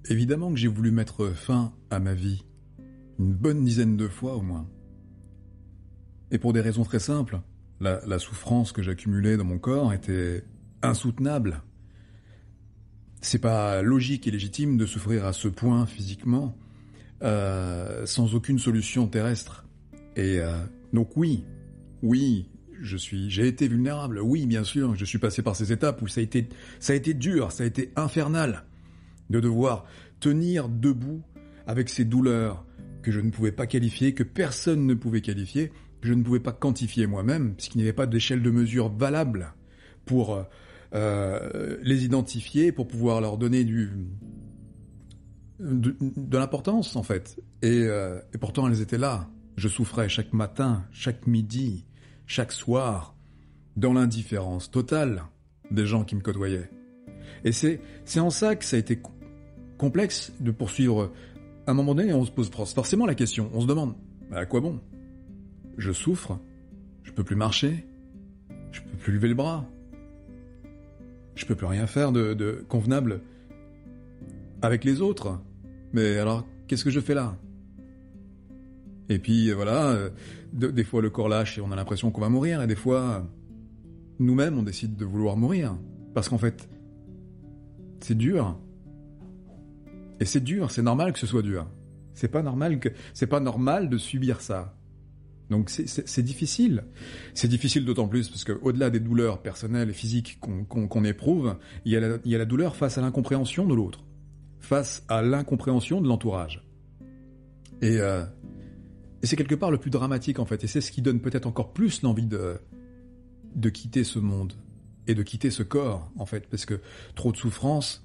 Évidemment que j'ai voulu mettre fin à ma vie, une bonne dizaine de fois au moins. Et pour des raisons très simples, la souffrance que j'accumulais dans mon corps était insoutenable. C'est pas logique et légitime de souffrir à ce point physiquement, sans aucune solution terrestre. Et donc oui, j'ai été vulnérable. Oui, bien sûr, je suis passé par ces étapes où ça a été dur, ça a été infernal de devoir tenir debout avec ces douleurs que je ne pouvais pas qualifier, que personne ne pouvait qualifier, que je ne pouvais pas quantifier moi-même, puisqu'il n'y avait pas d'échelle de mesure valable pour les identifier, pour pouvoir leur donner de l'importance en fait. Et pourtant elles étaient là. Je souffrais chaque matin, chaque midi, chaque soir, dans l'indifférence totale des gens qui me côtoyaient. Et c'est en ça que ça a été complexe de poursuivre. À un moment donné, on se pose forcément la question, on se demande, à quoi bon ? Je souffre, je peux plus marcher, je peux plus lever le bras, je peux plus rien faire de convenable avec les autres. Mais alors, qu'est-ce que je fais là ? Et puis voilà, des fois le corps lâche et on a l'impression qu'on va mourir, et des fois, nous-mêmes on décide de vouloir mourir. Parce qu'en fait, c'est dur. Et c'est dur, c'est normal que ce soit dur. C'est pas normal de subir ça. Donc c'est difficile. C'est difficile d'autant plus parce que au-delà des douleurs personnelles et physiques qu'on éprouve, il y a la douleur face à l'incompréhension de l'autre, face à l'incompréhension de l'entourage. Et c'est quelque part le plus dramatique en fait, et c'est ce qui donne peut-être encore plus l'envie de quitter ce monde et de quitter ce corps en fait, parce que trop de souffrance.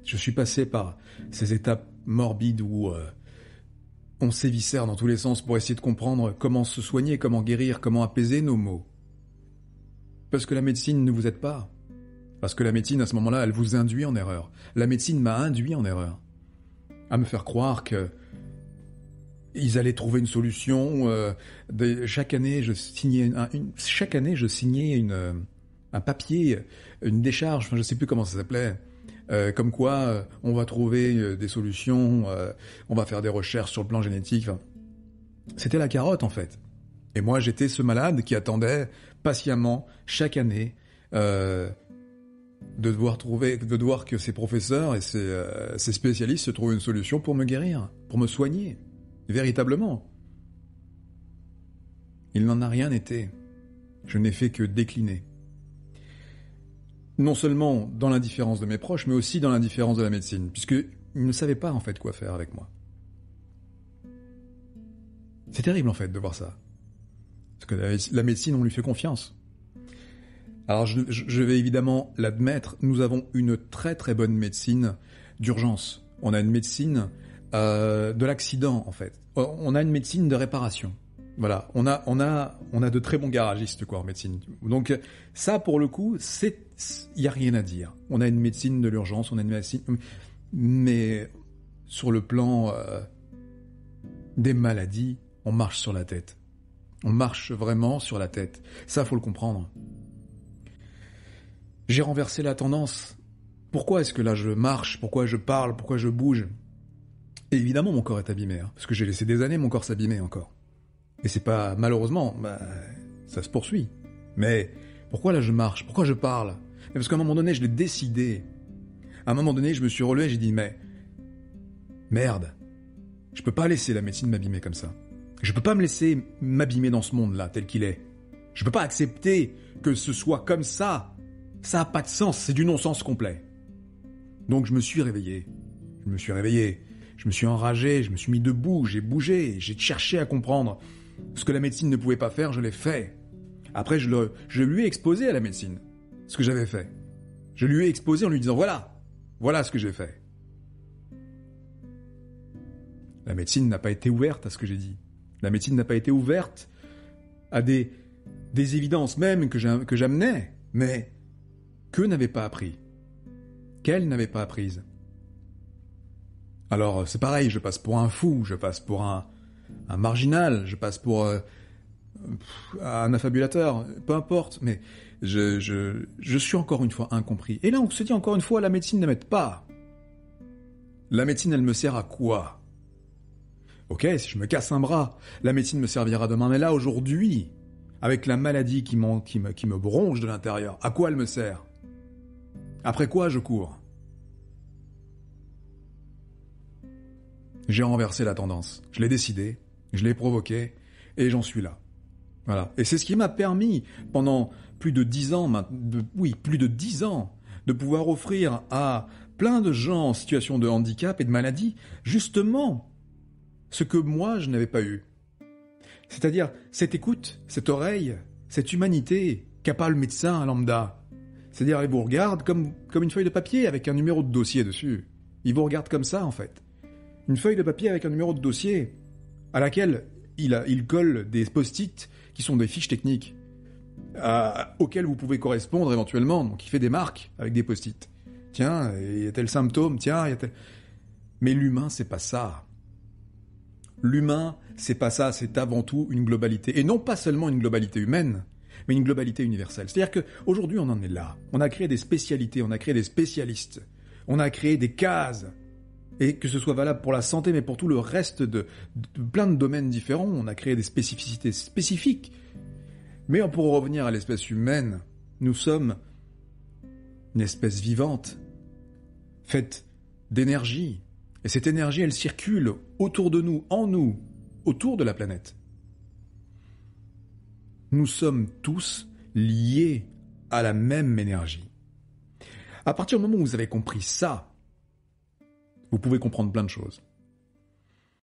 Je suis passé par ces étapes morbides où on s'éviscère dans tous les sens pour essayer de comprendre comment se soigner, comment guérir, comment apaiser nos maux. Parce que la médecine ne vous aide pas. Parce que la médecine, à ce moment-là, elle vous induit en erreur. La médecine m'a induit en erreur. À me faire croire que ils allaient trouver une solution. Chaque année, je signais un papier, une décharge, enfin je sais plus comment ça s'appelait. Comme quoi, on va trouver des solutions, on va faire des recherches sur le plan génétique. Enfin, c'était la carotte en fait. Et moi, j'étais ce malade qui attendait patiemment chaque année de devoir que ces professeurs et ces spécialistes se trouvent une solution pour me guérir, pour me soigner, véritablement. Il n'en a rien été. Je n'ai fait que décliner. Non seulement dans l'indifférence de mes proches, mais aussi dans l'indifférence de la médecine, puisqu'ils ne savaient pas en fait quoi faire avec moi. C'est terrible en fait de voir ça. Parce que la médecine, on lui fait confiance. Alors je vais évidemment l'admettre, nous avons une très très bonne médecine d'urgence. On a une médecine de l'accident en fait. On a une médecine de réparation. Voilà, on a de très bons garagistes quoi en médecine. Donc ça pour le coup, il y a rien à dire. On a une médecine de l'urgence, on a une médecine, mais sur le plan des maladies, on marche sur la tête. On marche vraiment sur la tête. Ça faut le comprendre. J'ai renversé la tendance. Pourquoi est-ce que là je marche ? Pourquoi je parle ? Pourquoi je bouge ? Et évidemment mon corps est abîmé, hein, parce que j'ai laissé des années mon corps s'abîmer encore. Et c'est pas, malheureusement, ça se poursuit. Mais pourquoi là je marche ? Pourquoi je parle ? Parce qu'à un moment donné, je l'ai décidé. À un moment donné, je me suis relevé et j'ai dit, mais merde, je peux pas laisser la médecine m'abîmer comme ça. Je peux pas me laisser m'abîmer dans ce monde-là, tel qu'il est. Je peux pas accepter que ce soit comme ça. Ça a pas de sens, c'est du non-sens complet. Donc je me suis réveillé. Je me suis enragé, je me suis mis debout, j'ai bougé, j'ai cherché à comprendre. Ce que la médecine ne pouvait pas faire, je l'ai fait. Après, je lui ai exposé à la médecine ce que j'avais fait. Je lui ai exposé en lui disant, voilà ce que j'ai fait. La médecine n'a pas été ouverte à ce que j'ai dit. La médecine n'a pas été ouverte à des évidences même que j'amenais, mais qu'eux n'avaient pas appris. Qu'elles n'avaient pas apprises. Alors, c'est pareil, je passe pour un fou, je passe pour un marginal, je passe pour un affabulateur, peu importe, mais je suis encore une fois incompris. Et là, on se dit encore une fois, la médecine ne m'aide pas. La médecine, elle me sert à quoi? Ok, si je me casse un bras, la médecine me servira demain. Mais là, aujourd'hui, avec la maladie qui me bronche de l'intérieur, à quoi elle me sert? Après quoi je cours? J'ai renversé la tendance. Je l'ai décidé, je l'ai provoqué, et j'en suis là. Voilà. Et c'est ce qui m'a permis, pendant plus de 10 ans, plus de 10 ans, de pouvoir offrir à plein de gens en situation de handicap et de maladie, justement, ce que moi, je n'avais pas eu. C'est-à-dire cette écoute, cette oreille, cette humanité qu'a pas le médecin lambda. C'est-à-dire, il vous regarde comme une feuille de papier avec un numéro de dossier dessus. Il vous regarde comme ça, en fait. Une feuille de papier avec un numéro de dossier à laquelle il colle des post-it qui sont des fiches techniques auxquelles vous pouvez correspondre éventuellement. Donc, il fait des marques avec des post-it. Tiens, il y a tel symptôme, tiens, il y a tel... Mais l'humain, c'est pas ça. L'humain, c'est pas ça, c'est avant tout une globalité. Et non pas seulement une globalité humaine, mais une globalité universelle. C'est-à-dire qu'aujourd'hui, on en est là. On a créé des spécialités, on a créé des spécialistes. On a créé des cases. Et que ce soit valable pour la santé, mais pour tout le reste de plein de domaines différents, on a créé des spécificités spécifiques. Mais pour revenir à l'espèce humaine, nous sommes une espèce vivante, faite d'énergie. Et cette énergie, elle circule autour de nous, en nous, autour de la planète. Nous sommes tous liés à la même énergie. À partir du moment où vous avez compris ça, vous pouvez comprendre plein de choses.